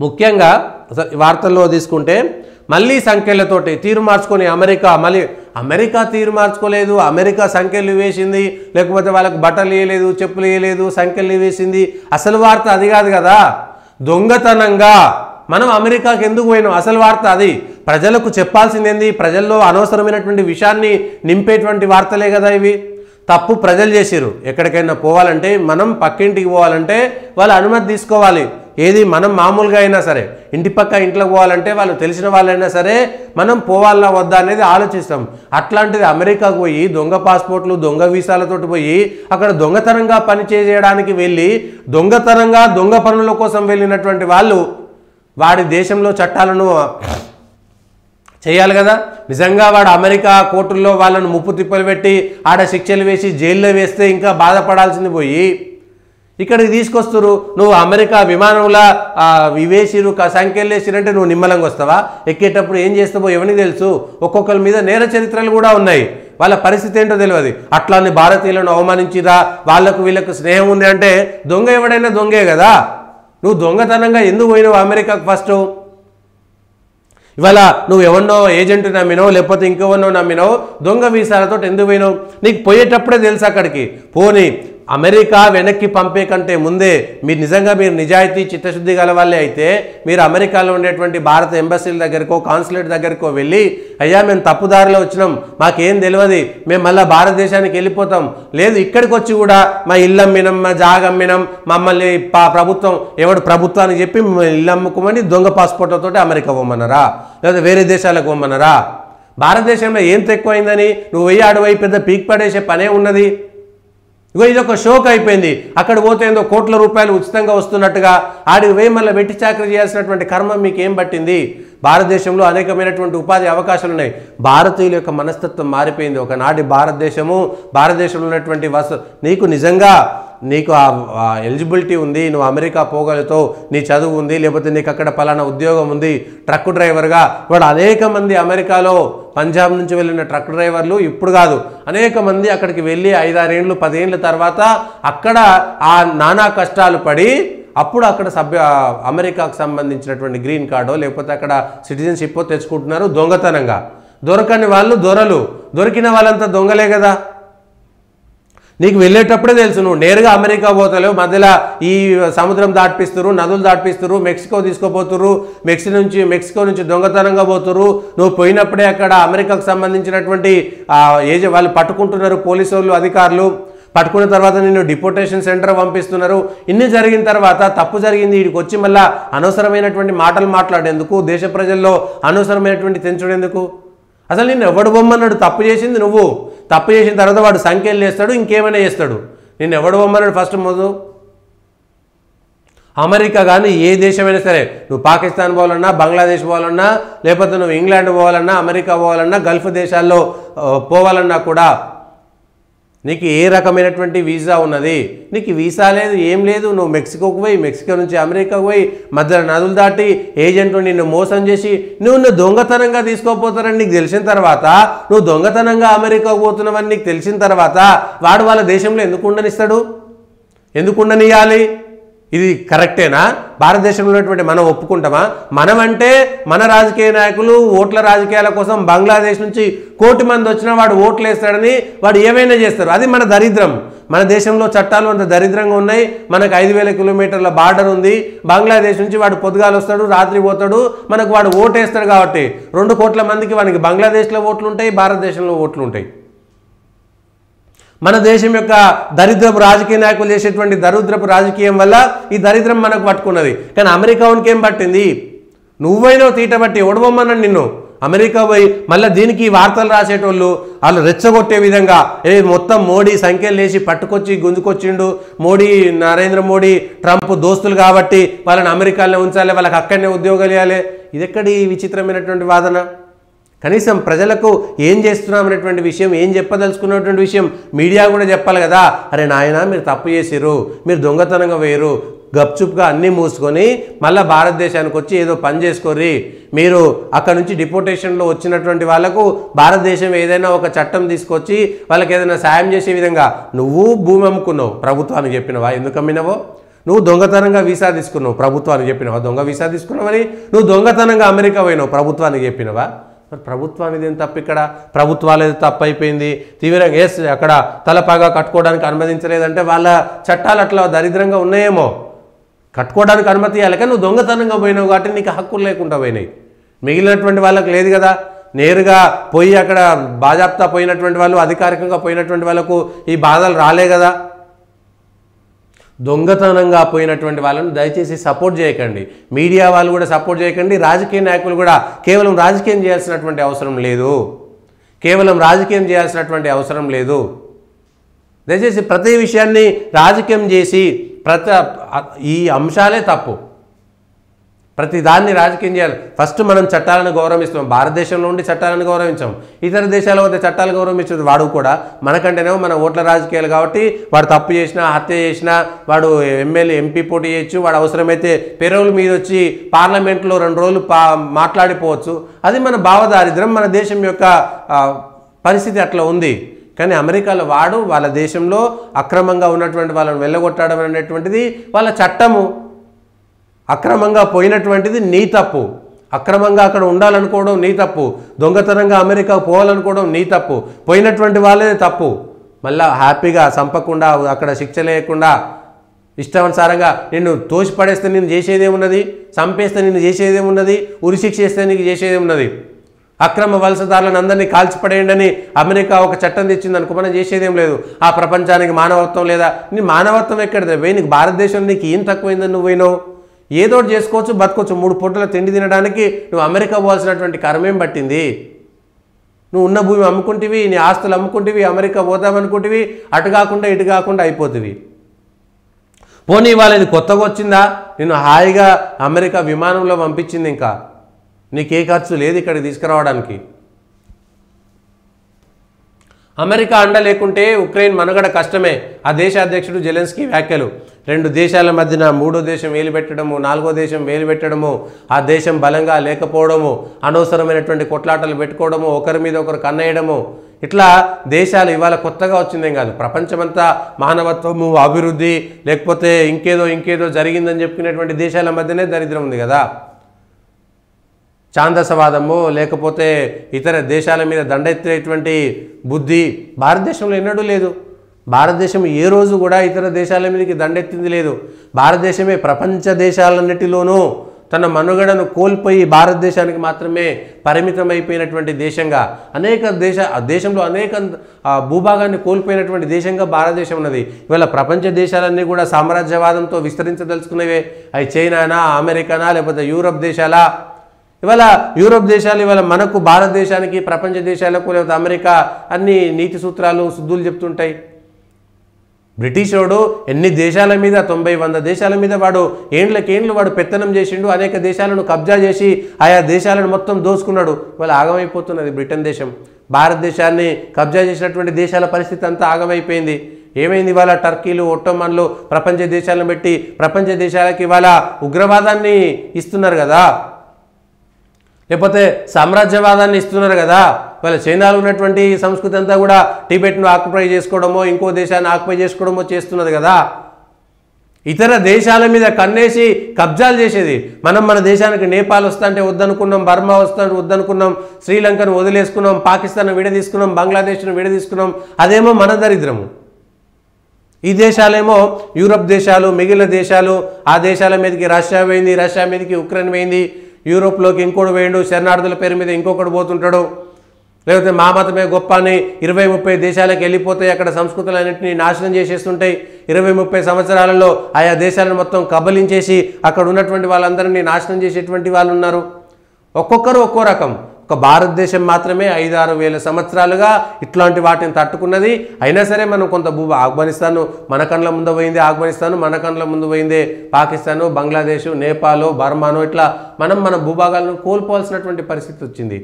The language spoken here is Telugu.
ముఖ్యంగా వార్తల్లో తీసుకుంటే మళ్ళీ సంఖ్యలతోటి తీరు మార్చుకొని అమెరికా తీరు మార్చుకోలేదు, అమెరికా సంఖ్యలు వేసింది, లేకపోతే వాళ్ళకు బట్టలు వేయలేదు, చెప్పులు వేయలేదు, సంఖ్యలు వేసింది. అసలు వార్త అది కాదు కదా. దొంగతనంగా మనం అమెరికాకి ఎందుకు పోయినాం, అసలు వార్త అది. ప్రజలకు చెప్పాల్సింది ఏంది, ప్రజల్లో అనవసరమైనటువంటి విషయాన్ని నింపేటువంటి వార్తలే కదా ఇవి. తప్పు ప్రజలు చేసిరు. ఎక్కడికైనా పోవాలంటే, మనం పక్కింటికి పోవాలంటే వాళ్ళు అనుమతి తీసుకోవాలి. ఏది మనం మామూలుగా అయినా సరే ఇంటి పక్క ఇంట్లోకి పోవాలంటే వాళ్ళు తెలిసిన వాళ్ళైనా సరే మనం పోవాలా వద్దా అనేది ఆలోచిస్తాం. అట్లాంటిది అమెరికాకు పోయి దొంగ పాస్పోర్ట్లు, దొంగ వీసాలతోటి పోయి అక్కడ దొంగతనంగా పని చేయడానికి వెళ్ళి దొంగతనంగా దొంగ పనుల కోసం వెళ్ళినటువంటి వాళ్ళు వాడి దేశంలో చట్టాలను చేయాలి కదా. నిజంగా వాడు అమెరికా కోర్టుల్లో వాళ్ళను ముప్పు తిప్పలు పెట్టి ఆడ శిక్షలు వేసి జైల్లో వేస్తే ఇంకా బాధపడాల్సింది పోయి ఇక్కడికి తీసుకొస్తారు. నువ్వు అమెరికా విమానంలో వివేసిరు సంఖ్యలు వేసిరంటే నువ్వు నిమ్మలంగా వస్తావా? ఎక్కేటప్పుడు ఏం చేస్తావో ఎవరికి తెలుసు. ఒక్కొక్కరి మీద నేర చరిత్రలు కూడా ఉన్నాయి, వాళ్ళ పరిస్థితి ఏంటో తెలియదు. అట్లానే భారతీయులను అవమానించిరా, వాళ్ళకు వీళ్ళకు స్నేహం ఉంది అంటే దొంగ ఎవడైనా దొంగే కదా. నువ్వు దొంగతనంగా ఎందుకు పోయినావు అమెరికాకు? ఫస్ట్ ఇవాళ నువ్వు ఎవరినో ఏజెంట్ నమ్మినావు, లేకపోతే ఇంకెవరినో నమ్మినావు, దొంగ వీసాలతో ఎందుకు పోయినావు? నీకు పోయేటప్పుడే తెలుసు అక్కడికి. పోనీ అమెరికా వెనక్కి పంపే కంటే ముందే మీరు నిజాయితీ చిత్తశుద్ధి గల వాళ్ళే అయితే మీరు అమెరికాలో ఉండేటువంటి భారత ఎంబసీల దగ్గరకో కాన్సులేట్ దగ్గరకో వెళ్ళి, అయ్యా మేము తప్పుదారిలో వచ్చినాం, మాకేం తెలియదు, మేము మళ్ళీ భారతదేశానికి వెళ్ళిపోతాం, లేదు ఇక్కడికి వచ్చి కూడా మా ఇల్లు అమ్మినాం, మా జాగ అమ్మినాం, మమ్మల్ని ప్రభుత్వం ప్రభుత్వానికి చెప్పి ఇల్లు అమ్ముకోమని దొంగ పాస్పోర్ట్లతో అమెరికా పోమన్నారా, లేదా వేరే దేశాలకు పోమన్నారా? భారతదేశంలో ఏం తక్కువైందని నువ్వు వెయ్యి ఆడవై పెద్ద పీక్ పడేసే పనే ఉన్నది. ఇగో ఇదొక షోక్ అయిపోయింది. అక్కడ పోతే ఏందో కోట్ల రూపాయలు ఉచితంగా వస్తున్నట్టుగా ఆడికి వేయి మళ్ళీ వెట్టి చాకరీ చేయాల్సినటువంటి కర్మ మీకు ఏం పట్టింది? భారతదేశంలో అనేకమైనటువంటి ఉపాధి అవకాశాలు ఉన్నాయి. భారతీయుల యొక్క మనస్తత్వం మారిపోయింది. ఒకనాటి భారతదేశంలో ఉన్నటువంటి నీకు నిజంగా నీకు ఆ ఎలిజిబిలిటీ ఉంది, నువ్వు అమెరికా పోగలుగుతావు, నీ చదువు ఉంది, లేకపోతే నీకు అక్కడ పలానా ఉద్యోగం ఉంది, ట్రక్ డ్రైవర్గా. వాడు అనేక మంది అమెరికాలో పంజాబ్ నుంచి వెళ్ళిన ట్రక్ డ్రైవర్లు ఇప్పుడు కాదు, అనేక మంది అక్కడికి వెళ్ళి 5-6 ఏళ్ళు 10 ఏళ్ళ తర్వాత అక్కడ ఆ నానా కష్టాలు పడి అప్పుడు అక్కడ అమెరికాకు సంబంధించినటువంటి గ్రీన్ కార్డో లేకపోతే అక్కడ సిటిజన్షిప్ తెచ్చుకుంటున్నారు దొంగతనంగా. దొరకని వాళ్ళు దొరలు, దొరికిన వాళ్ళంతా దొంగలే కదా. నీకు వెళ్ళేటప్పుడే తెలుసు నువ్వు నేరుగా అమెరికా పోతలేవు, మధ్యలో ఈ సముద్రం దాటిపిస్తారు, నదులు దాటిపిస్తారు, మెక్సికో తీసుకోపోతురు, మెక్సికో నుంచి దొంగతనంగా పోతురు. నువ్వు పోయినప్పుడే అక్కడ అమెరికాకు సంబంధించినటువంటి వాళ్ళు పట్టుకుంటున్నారు, పోలీసు వాళ్ళు అధికారులు పట్టుకున్న తర్వాత నిన్ను డిపోర్టేషన్ సెంటర్ పంపిస్తున్నారు. ఇన్ని జరిగిన తర్వాత తప్పు జరిగింది, వీడికి వచ్చి మళ్ళీ అనవసరమైనటువంటి మాటలు మాట్లాడేందుకు, దేశ ప్రజల్లో అనవసరమైనటువంటి తెంచుడేందుకు? అసలు నిన్ను ఎవడు బొమ్మన్నాడు? తప్పు చేసింది నువ్వు. తప్పు చేసిన తర్వాత వాడు సంఖ్యలు వేస్తాడు, ఇంకేమైనా చేస్తాడు. నిన్ను ఎవడు బొమ్మన్నాడు? ఫస్ట్ మొదలు అమెరికా కానీ ఏ దేశమైనా సరే, నువ్వు పాకిస్తాన్ పోవాలన్నా, బంగ్లాదేశ్ పోవాలన్నా, లేకపోతే నువ్వు ఇంగ్లాండ్ పోవాలన్నా, అమెరికా పోవాలన్నా, గల్ఫ్ దేశాల్లో పోవాలన్నా కూడా నీకు ఏ రకమైనటువంటి వీసా ఉన్నది? నీకు వీసా లేదు, ఏం లేదు. నువ్వు మెక్సికోకు పోయి, మెక్సికో నుంచి అమెరికాకు పోయి, మధ్యలో నదులు దాటి ఏజెంట్లు నిన్ను మోసం చేసి నువ్వు దొంగతనంగా తీసుకోపోతారని నీకు తెలిసిన తర్వాత, నువ్వు దొంగతనంగా అమెరికాకు పోతున్నావని నీకు తెలిసిన తర్వాత వాడు వాళ్ళ దేశంలో ఎందుకు ఉండనిస్తాడు? ఎందుకు ఉండనియాలి? ఇది కరెక్టేనా? భారతదేశంలో ఉన్నటువంటి మనం ఒప్పుకుంటామా? మనమంటే మన రాజకీయ నాయకులు ఓట్ల రాజకీయాల కోసం బంగ్లాదేశ్ నుంచి 1 కోటి మంది వచ్చినా వాడు ఓట్లు వేస్తాడని వాడు ఏమైనా చేస్తారు. అది మన దరిద్రం. మన దేశంలో చట్టాలు అంత దరిద్రంగా ఉన్నాయి. మనకు 5,000 కిలోమీటర్ల బార్డర్ ఉంది. బంగ్లాదేశ్ నుంచి వాడు పొద్దుగాలు వస్తాడు, రాత్రి పోతాడు, మనకు వాడు ఓటు వేస్తాడు. కాబట్టి 2 కోట్ల మందికి వానికి బంగ్లాదేశ్లో ఓట్లు ఉంటాయి, భారతదేశంలో ఓట్లు ఉంటాయి. మన దేశం యొక్క దరిద్రపు రాజకీయ నాయకులు చేసేటువంటి దరిద్రపు రాజకీయం వల్ల ఈ దరిద్రం మనకు పట్టుకున్నది. కానీ అమెరికాకి ఏం పట్టింది? నువ్వైనా తీట బట్టి ఓడవమ్మన్నాను నిన్ను. అమెరికా పోయి మళ్ళీ దీనికి వార్తలు రాసేటోళ్ళు వాళ్ళు రెచ్చగొట్టే విధంగా మొత్తం మోడీ సంఖ్యలు వేసి పట్టుకొచ్చి గుంజుకొచ్చిండు, నరేంద్ర మోడీ ట్రంప్ దోస్తులు కాబట్టి వాళ్ళని అమెరికాలో ఉంచాలి, వాళ్ళకి అక్కడనే ఉద్యోగాలు ఇవ్వాలి. ఇది ఎక్కడి విచిత్రమైనటువంటి వాదన? కనీసం ప్రజలకు ఏం చేస్తున్నామనేటువంటి విషయం, ఏం చెప్పదలుచుకున్నటువంటి విషయం మీడియా కూడా చెప్పాలి కదా. అరే నాయన, మీరు తప్పు చేసిరు, మీరు దొంగతనంగా వేయరు, గప్చుప్గా అన్నీ మూసుకొని మళ్ళీ భారతదేశానికి వచ్చి ఏదో పని చేసుకోర్రి. మీరు అక్కడ నుంచి డిపోర్టేషన్లో వచ్చినటువంటి వాళ్ళకు భారతదేశం ఏదైనా ఒక చట్టం తీసుకొచ్చి వాళ్ళకి ఏదైనా సాయం చేసే విధంగా నువ్వు భూమి అమ్ముకున్నావు, ప్రభుత్వానికి చెప్పినవా? ఎందుకు అమ్మినవో? నువ్వు దొంగతనంగా వీసా తీసుకున్నావు, ప్రభుత్వానికి చెప్పినవా దొంగ వీసా తీసుకున్నావని? నువ్వు దొంగతనంగా అమెరికా పోయినావు, ప్రభుత్వానికి చెప్పినవా? మరి ప్రభుత్వానికి ఏం తప్పు? ఇక్కడ ప్రభుత్వాలు ఏదో తప్పు అయిపోయింది, తీవ్రంగా ఎస్ అక్కడ తలపాగా కట్టుకోవడానికి అనుమతించలేదంటే వాళ్ళ చట్టాలు అట్లా దరిద్రంగా ఉన్నాయేమో, కట్టుకోవడానికి అనుమతి ఇవ్వాలి. కానీ నువ్వు దొంగతనంగా పోయినావు కాబట్టి నీకు హక్కులు లేకుండా పోయినాయి. మిగిలినటువంటి వాళ్ళకి లేదు కదా, నేరుగా పోయి అక్కడ బాజాప్తా పోయినటువంటి వాళ్ళు, అధికారికంగా పోయినటువంటి వాళ్ళకు ఈ బాధలు రాలే కదా. దొంగతనంగా పోయినటువంటి వాళ్ళని దయచేసి సపోర్ట్ చేయకండి, మీడియా వాళ్ళు కూడా సపోర్ట్ చేయకండి, రాజకీయ నాయకులు కూడా కేవలం రాజకీయం చేయాల్సినటువంటి అవసరం లేదు, కేవలం రాజకీయం చేయాల్సినటువంటి అవసరం లేదు. దయచేసి ప్రతి విషయాన్ని రాజకీయం చేసి ఈ అంశాలే తప్పు, ప్రతి దాన్ని రాజకీయం చేయాలి. ఫస్ట్ మనం చట్టాలను గౌరవిస్తాం, భారతదేశంలో ఉండి చట్టాలను గౌరవించాం, ఇతర దేశాల వద్ద చట్టాలు గౌరవించేది వాడు కూడా మనకంటేనేమో మన ఓట్ల రాజకీయాలు కాబట్టి వాడు తప్పు చేసినా హత్య చేసినా వాడు ఎమ్మెల్యే ఎంపీ పోటీ చేయొచ్చు, వాడు అవసరమైతే పెరోల్ మీద వచ్చి పార్లమెంట్లో 2 రోజులు మాట్లాడిపోవచ్చు. అది మన భావదారిద్ర్యం, మన దేశం యొక్క పరిస్థితి అట్లా ఉంది. కానీ అమెరికాలో వాడు వాళ్ళ దేశంలో అక్రమంగా ఉన్నటువంటి వాళ్ళని వెళ్ళగొట్టడం అనేటువంటిది వాళ్ళ చట్టము. అక్రమంగా పోయినటువంటిది నీ తప్పు, అక్రమంగా అక్కడ ఉండాలనుకోవడం నీ తప్పు, దొంగతనంగా అమెరికా పోవాలనుకోవడం నీ తప్పు, పోయినటువంటి వాళ్ళే తప్పు. మళ్ళీ హ్యాపీగా చంపకుండా అక్కడ శిక్ష లేకుండా ఇష్టానుసారంగా నిన్ను తోసిపడేస్తే నేను చేసేదేమున్నది, చంపేస్తే నిన్ను చేసేదేమున్నది, ఉరిశిక్ష చేస్తే నీకు చేసేదేమున్నది? అక్రమ వలసదారులను అందరినీ కాల్చిపడేయండి అని అమెరికా ఒక చట్టం తెచ్చింది అనుకో, మనం చేసేదేం లేదు. ఆ ప్రపంచానికి మానవత్వం లేదా? నీ మానవత్వం ఎక్కడిదే పోయి? నీకు భారతదేశంలో నీకు ఏం తక్కువైందని నువ్వు పోయినావు? ఏదో చేసుకోవచ్చు, బతకొచ్చు, 3 పూటల తిండి తినడానికి నువ్వు అమెరికా పోవాల్సినటువంటి కర్మేం పట్టింది? నువ్వు ఉన్న భూమి అమ్ముకుంటేవి, నీ ఆస్తులు అమ్ముకుంటేవి, అమెరికా పోదామనుకుంటేవి, అటు కాకుండా ఇటు కాకుండా అయిపోతుంది. పోనీ వాళ్ళది కొత్తగా వచ్చిందా, నిన్ను హాయిగా అమెరికా విమానంలో పంపించింది, ఇంకా నీకే ఖర్చు లేదు ఇక్కడికి తీసుకురావడానికి. అమెరికా అండ లేకుంటే ఉక్రెయిన్ మనుగడ కష్టమే. ఆ దేశ అధ్యక్షుడు జెలెన్స్కీ వ్యాఖ్యలు. 2 దేశాల మధ్యన 3వ దేశం వేలు పెట్టడము, 4వ దేశం వేలు పెట్టడము, ఆ దేశం బలంగా లేకపోవడము, అనవసరమైనటువంటి కొట్లాటలు పెట్టుకోవడము, ఒకరి మీద ఒకరు కన్నేయడము, ఇట్లా దేశాలు ఇవాళ కొత్తగా వచ్చిందేం కాదు. ప్రపంచమంతా మానవత్వము, అభివృద్ధి లేకపోతే ఇంకేదో జరిగిందని చెప్పుకునేటువంటి దేశాల మధ్యనే దరిద్రం ఉంది కదా. ఛాందసవాదము లేకపోతే ఇతర దేశాల మీద దండెత్తేటువంటి బుద్ధి భారతదేశంలో ఎన్నడూ లేదు. భారతదేశం ఏ రోజు కూడా ఇతర దేశాల మీదకి దండెత్తింది లేదు. భారతదేశమే ప్రపంచ దేశాలన్నిటిలోనూ తన మనుగడను కోల్పోయి భారతదేశానికి మాత్రమే పరిమితమైపోయినటువంటి దేశంగా, దేశంలో అనేక భూభాగాన్ని కోల్పోయినటువంటి దేశంగా భారతదేశం ఉన్నది. ఇవాళ ప్రపంచ దేశాలన్నీ కూడా సామ్రాజ్యవాదంతో విస్తరించదలుచుకునేవే. అవి చైనానా, అమెరికానా, లేకపోతే యూరప్ దేశాలా? ఇవాళ యూరోప్ దేశాలు ఇవాళ మనకు, భారతదేశానికి, ప్రపంచ దేశాలకు లేకపోతే అమెరికా అన్ని నీతి సూత్రాలు శుద్ధులు చెప్తుంటాయి. బ్రిటిష్ వాడు ఎన్ని దేశాల మీద, 90-100 దేశాల మీద వాడు ఏండ్లకేండ్లు వాడు పెత్తనం చేసిండు, అనేక దేశాలను కబ్జా చేసి ఆయా దేశాలను మొత్తం దోచుకున్నాడు. ఇవాళ ఆగమైపోతున్నది బ్రిటన్ దేశం. భారతదేశాన్ని కబ్జా చేసినటువంటి దేశాల పరిస్థితి అంతా ఆగమైపోయింది. ఏమైంది? ఇవాళ టర్కీలు, ఒట్టోమన్లు ప్రపంచ దేశాలను పెట్టి ప్రపంచ దేశాలకి ఇవాళ ఉగ్రవాదాన్ని ఇస్తున్నారు కదా, లేకపోతే సామ్రాజ్యవాదాన్ని ఇస్తున్నారు కదా. వాళ్ళ చైనాలో ఉన్నటువంటి సంస్కృతి అంతా కూడా టిబెట్ను ఆక్యుపై చేసుకోవడమో, ఇంకో దేశాన్ని ఆక్యుపై చేసుకోవడమో చేస్తున్నది కదా. ఇతర దేశాల మీద కన్నేసి కబ్జాలు చేసేది. మన దేశానికి నేపాల్ వస్తుంటే వద్దనుకున్నాం, బర్మా వస్తుంటే వద్దనుకున్నాం, శ్రీలంకను వదిలేసుకున్నాం, పాకిస్తాన్ విడదీసుకున్నాం, బంగ్లాదేశ్ను విడదీసుకున్నాం. అదేమో మన దరిద్రము. ఈ దేశాలేమో యూరప్ దేశాలు, మిగిలిన దేశాలు, ఆ దేశాల మీదకి రష్యా పోయింది, రష్యా మీదకి ఉక్రెయిన్ పోయింది, యూరోప్లోకి ఇంకోటి వేయండు, శరణార్థుల పేరు మీద ఇంకొకటి పోతుంటాడు, లేకపోతే మా మతమే గొప్ప అని 20-30 దేశాలకు వెళ్ళిపోతే అక్కడ సంస్కృతులన్నింటినీ నాశనం చేసేస్తుంటాయి. 20-30 సంవత్సరాలలో ఆయా దేశాలను మొత్తం కబలించేసి అక్కడ ఉన్నటువంటి వాళ్ళందరినీ నాశనం చేసేటువంటి వాళ్ళు ఉన్నారు. ఒక్కొక్కరు ఒక్కో రకం. ఒక భారతదేశం మాత్రమే 5-6 వేల సంవత్సరాలుగా ఇట్లాంటి వాటిని తట్టుకున్నది. అయినా సరే మనం కొంత ఆఫ్ఘనిస్తాన్ మన కళ్ళ ముందు పోయింది, ఆఫ్ఘనిస్తాన్ మన కళ్ళ ముందు పోయింది, పాకిస్తాను, బంగ్లాదేశ్, నేపాల్, బర్మాను, ఇట్లా మన భూభాగాలను కోల్పోవాల్సినటువంటి పరిస్థితి వచ్చింది.